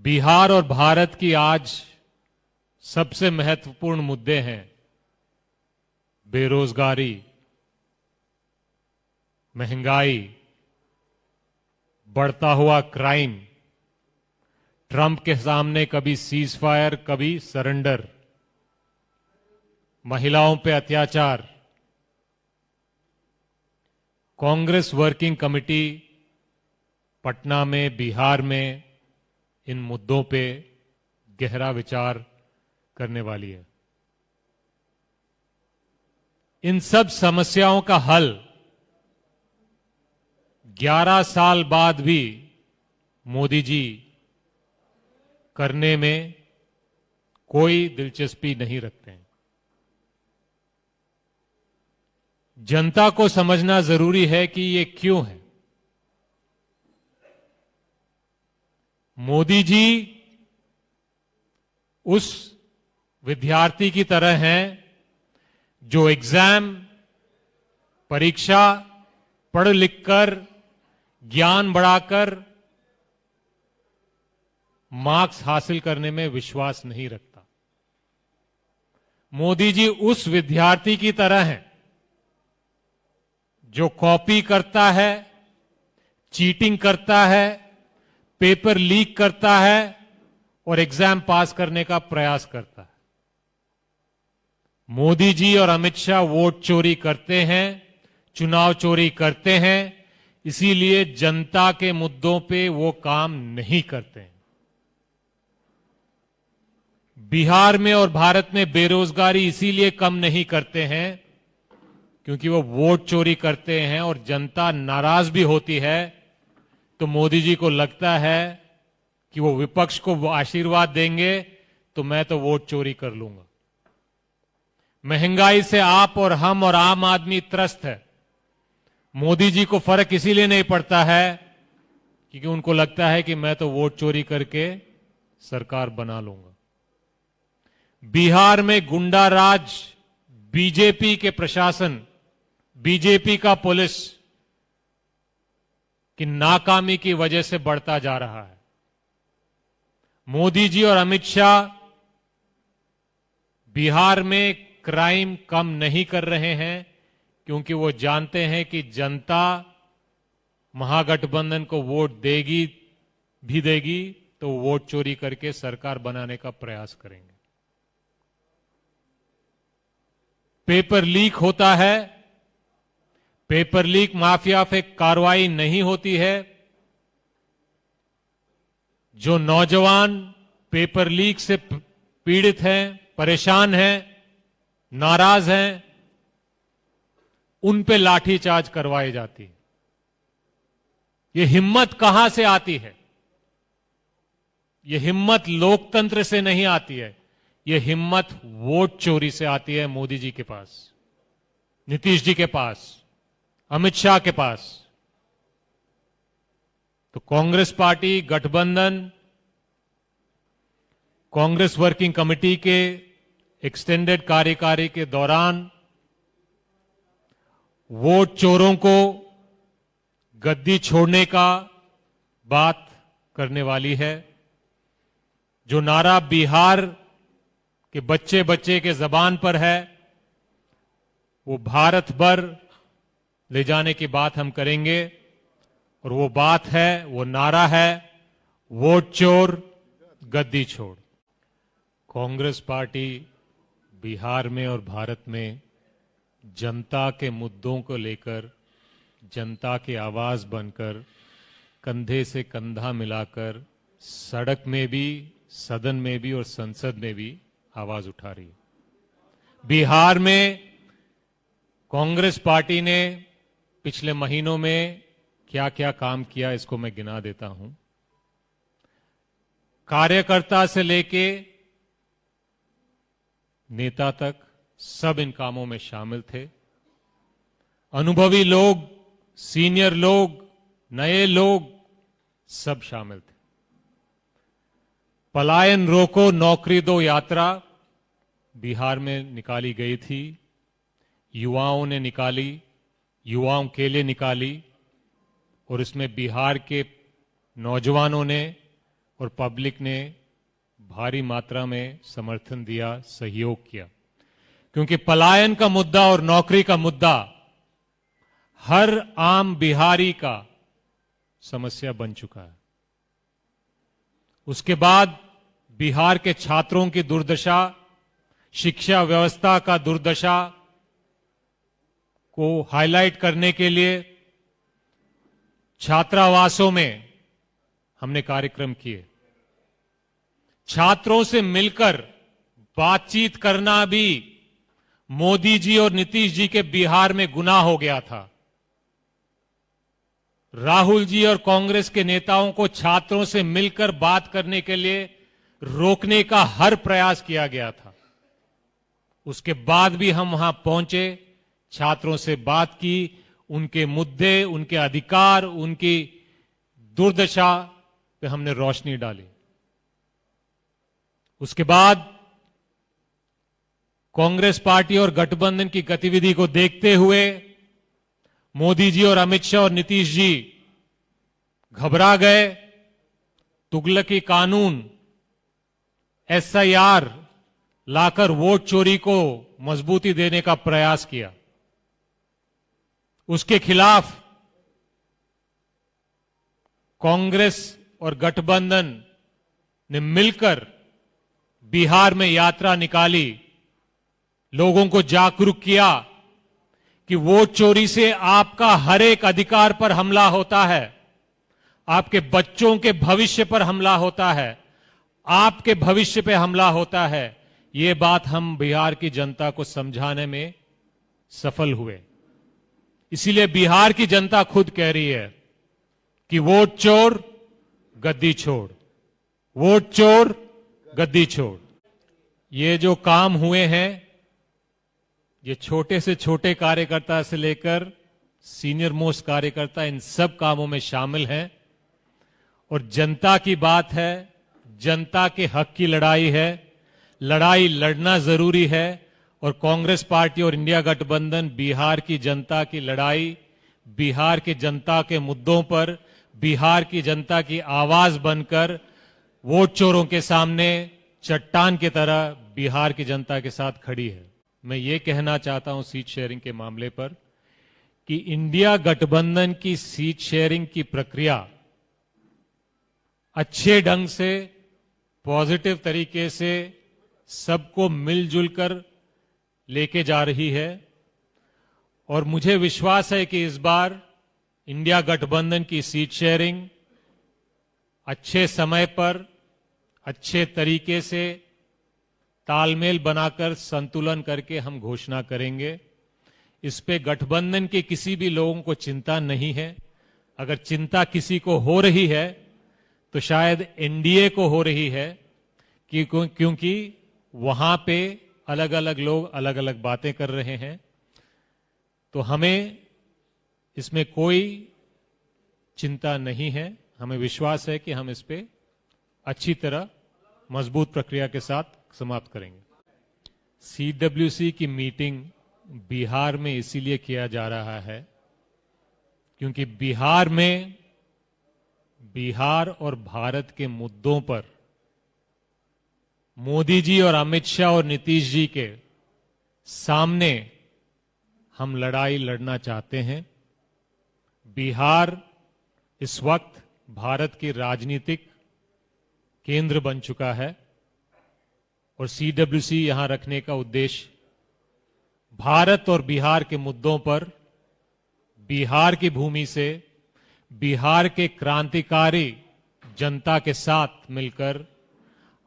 बिहार और भारत की आज सबसे महत्वपूर्ण मुद्दे हैं बेरोजगारी, महंगाई, बढ़ता हुआ क्राइम, ट्रंप के सामने कभी सीज फायर कभी सरेंडर, महिलाओं पे अत्याचार। कांग्रेस वर्किंग कमेटी पटना में, बिहार में इन मुद्दों पे गहरा विचार करने वाली है। इन सब समस्याओं का हल 11 साल बाद भी मोदी जी करने में कोई दिलचस्पी नहीं रखते हैं। जनता को समझना जरूरी है कि ये क्यों है। मोदी जी उस विद्यार्थी की तरह हैं जो एग्जाम, परीक्षा पढ़ लिखकर, ज्ञान बढ़ाकर मार्क्स हासिल करने में विश्वास नहीं रखता। मोदी जी उस विद्यार्थी की तरह हैं जो कॉपी करता है, चीटिंग करता है, पेपर लीक करता है और एग्जाम पास करने का प्रयास करता है। मोदी जी और अमित शाह वोट चोरी करते हैं, चुनाव चोरी करते हैं, इसीलिए जनता के मुद्दों पे वो काम नहीं करते हैं। बिहार में और भारत में बेरोजगारी इसीलिए कम नहीं करते हैं क्योंकि वो वोट चोरी करते हैं और जनता नाराज भी होती है तो मोदी जी को लगता है कि वो विपक्ष को आशीर्वाद देंगे तो मैं तो वोट चोरी कर लूंगा। महंगाई से आप और हम और आम आदमी त्रस्त है। मोदी जी को फर्क इसीलिए नहीं पड़ता है क्योंकि उनको लगता है कि मैं तो वोट चोरी करके सरकार बना लूंगा। बिहार में गुंडा राज, बीजेपी के प्रशासन, बीजेपी का पुलिस की नाकामी की वजह से बढ़ता जा रहा है। मोदी जी और अमित शाह बिहार में क्राइम कम नहीं कर रहे हैं क्योंकि वो जानते हैं कि जनता महागठबंधन को वोट देगी भी देगी तो वोट चोरी करके सरकार बनाने का प्रयास करेंगे। पेपर लीक होता है, पेपर लीक माफिया पे कार्रवाई नहीं होती है। जो नौजवान पेपर लीक से पीड़ित हैं, परेशान हैं, नाराज हैं, उन पे लाठीचार्ज करवाई जाती है। ये हिम्मत कहां से आती है? ये हिम्मत लोकतंत्र से नहीं आती है, ये हिम्मत वोट चोरी से आती है। मोदी जी के पास, नीतीश जी के पास, अमित शाह के पास। तो कांग्रेस पार्टी, गठबंधन, कांग्रेस वर्किंग कमेटी के एक्सटेंडेड कार्यकारी के दौरान वोट चोरों को गद्दी छोड़ने का बात करने वाली है। जो नारा बिहार के बच्चे बच्चे के जबान पर है वो भारत भर ले जाने की बात हम करेंगे और वो बात है, वो नारा है, वोट चोर गद्दी छोड़। कांग्रेस पार्टी बिहार में और भारत में जनता के मुद्दों को लेकर, जनता की आवाज बनकर, कंधे से कंधा मिलाकर सड़क में भी, सदन में भी और संसद में भी आवाज उठा रही है। बिहार में कांग्रेस पार्टी ने पिछले महीनों में क्या क्या काम किया इसको मैं गिना देता हूं। कार्यकर्ता से लेके नेता तक सब इन कामों में शामिल थे। अनुभवी लोग, सीनियर लोग, नए लोग सब शामिल थे। पलायन रोको नौकरी दो यात्रा बिहार में निकाली गई थी। युवाओं ने निकाली, युवाओं के लिए निकाली और इसमें बिहार के नौजवानों ने और पब्लिक ने भारी मात्रा में समर्थन दिया, सहयोग किया, क्योंकि पलायन का मुद्दा और नौकरी का मुद्दा हर आम बिहारी का समस्या बन चुका है। उसके बाद बिहार के छात्रों की दुर्दशा, शिक्षा व्यवस्था का दुर्दशा को हाईलाइट करने के लिए छात्रावासों में हमने कार्यक्रम किए। छात्रों से मिलकर बातचीत करना भी मोदी जी और नीतीश जी के बिहार में गुनाह हो गया था। राहुल जी और कांग्रेस के नेताओं को छात्रों से मिलकर बात करने के लिए रोकने का हर प्रयास किया गया था। उसके बाद भी हम वहां पहुंचे, छात्रों से बात की, उनके मुद्दे, उनके अधिकार, उनकी दुर्दशा पे हमने रोशनी डाली। उसके बाद कांग्रेस पार्टी और गठबंधन की गतिविधि को देखते हुए मोदी जी और अमित शाह और नीतीश जी घबरा गए। तुगलकी कानून, एसआईआर लाकर वोट चोरी को मजबूती देने का प्रयास किया। उसके खिलाफ कांग्रेस और गठबंधन ने मिलकर बिहार में यात्रा निकाली, लोगों को जागरूक किया कि वोट चोरी से आपका हर एक अधिकार पर हमला होता है, आपके बच्चों के भविष्य पर हमला होता है, आपके भविष्य पे हमला होता है। ये बात हम बिहार की जनता को समझाने में सफल हुए। इसीलिए बिहार की जनता खुद कह रही है कि वोट चोर गद्दी छोड़, वोट चोर गद्दी छोड़। ये जो काम हुए हैं, ये छोटे से छोटे कार्यकर्ता से लेकर सीनियर मोस्ट कार्यकर्ता इन सब कामों में शामिल हैं। और जनता की बात है, जनता के हक की लड़ाई है, लड़ाई लड़ना जरूरी है। और कांग्रेस पार्टी और इंडिया गठबंधन बिहार की जनता की लड़ाई, बिहार की जनता के मुद्दों पर बिहार की जनता की आवाज बनकर वोट चोरों के सामने चट्टान की तरह बिहार की जनता के साथ खड़ी है। मैं ये कहना चाहता हूं सीट शेयरिंग के मामले पर कि इंडिया गठबंधन की सीट शेयरिंग की प्रक्रिया अच्छे ढंग से, पॉजिटिव तरीके से सबको मिलजुल कर लेके जा रही है। और मुझे विश्वास है कि इस बार इंडिया गठबंधन की सीट शेयरिंग अच्छे समय पर, अच्छे तरीके से तालमेल बनाकर, संतुलन करके हम घोषणा करेंगे। इस पे गठबंधन के किसी भी लोगों को चिंता नहीं है। अगर चिंता किसी को हो रही है तो शायद एनडीए को हो रही है, क्योंकि वहां पे अलग अलग लोग अलग अलग बातें कर रहे हैं। तो हमें इसमें कोई चिंता नहीं है। हमें विश्वास है कि हम इस पे अच्छी तरह मजबूत प्रक्रिया के साथ समाप्त करेंगे। सीडब्ल्यूसी की मीटिंग बिहार में इसीलिए किया जा रहा है क्योंकि बिहार और भारत के मुद्दों पर मोदी जी और अमित शाह और नीतीश जी के सामने हम लड़ाई लड़ना चाहते हैं। बिहार इस वक्त भारत की राजनीतिक केंद्र बन चुका है और सीडब्ल्यूसी यहां रखने का उद्देश्य भारत और बिहार के मुद्दों पर बिहार की भूमि से बिहार के क्रांतिकारी जनता के साथ मिलकर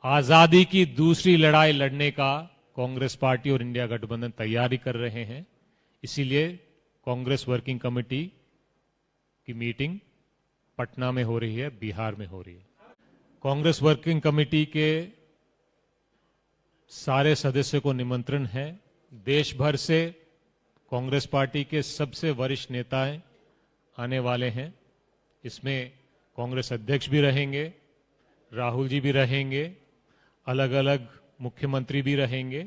आजादी की दूसरी लड़ाई लड़ने का कांग्रेस पार्टी और इंडिया गठबंधन तैयारी कर रहे हैं। इसीलिए कांग्रेस वर्किंग कमेटी की मीटिंग पटना में हो रही है, बिहार में हो रही है। कांग्रेस वर्किंग कमेटी के सारे सदस्यों को निमंत्रण है। देश भर से कांग्रेस पार्टी के सबसे वरिष्ठ नेताएं आने वाले हैं। इसमें कांग्रेस अध्यक्ष भी रहेंगे, राहुल जी भी रहेंगे, अलग अलग मुख्यमंत्री भी रहेंगे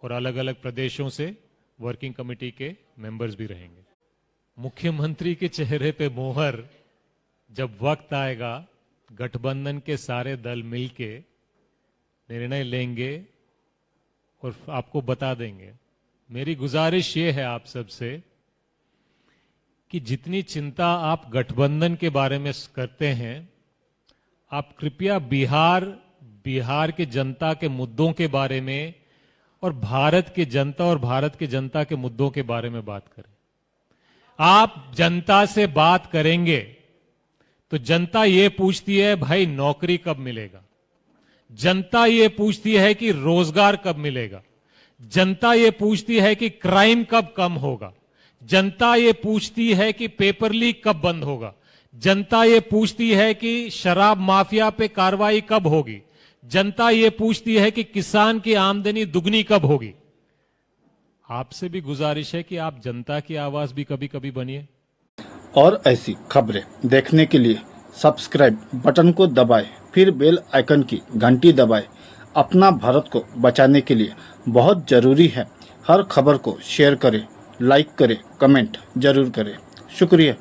और अलग अलग प्रदेशों से वर्किंग कमेटी के मेंबर्स भी रहेंगे। मुख्यमंत्री के चेहरे पे मोहर जब वक्त आएगा, गठबंधन के सारे दल मिलके निर्णय लेंगे और आपको बता देंगे। मेरी गुजारिश ये है आप सबसे कि जितनी चिंता आप गठबंधन के बारे में करते हैं, आप कृपया बिहार के जनता के मुद्दों के बारे में और भारत के जनता के मुद्दों के बारे में बात करें। आप जनता से बात करेंगे तो जनता ये पूछती है, भाई नौकरी कब मिलेगा? जनता ये पूछती है कि रोजगार कब मिलेगा? जनता ये पूछती है कि क्राइम कब कम होगा? जनता ये पूछती है कि पेपर लीक कब बंद होगा? जनता ये पूछती है कि शराब माफिया पे कार्रवाई कब होगी? जनता ये पूछती है कि किसान की आमदनी दुगनी कब होगी? आपसे भी गुजारिश है कि आप जनता की आवाज भी कभी कभी बनिए। और ऐसी खबरें देखने के लिए सब्सक्राइब बटन को दबाएं, फिर बेल आइकन की घंटी दबाएं। अपना भारत को बचाने के लिए बहुत जरूरी है। हर खबर को शेयर करें, लाइक करें, कमेंट जरूर करें। शुक्रिया।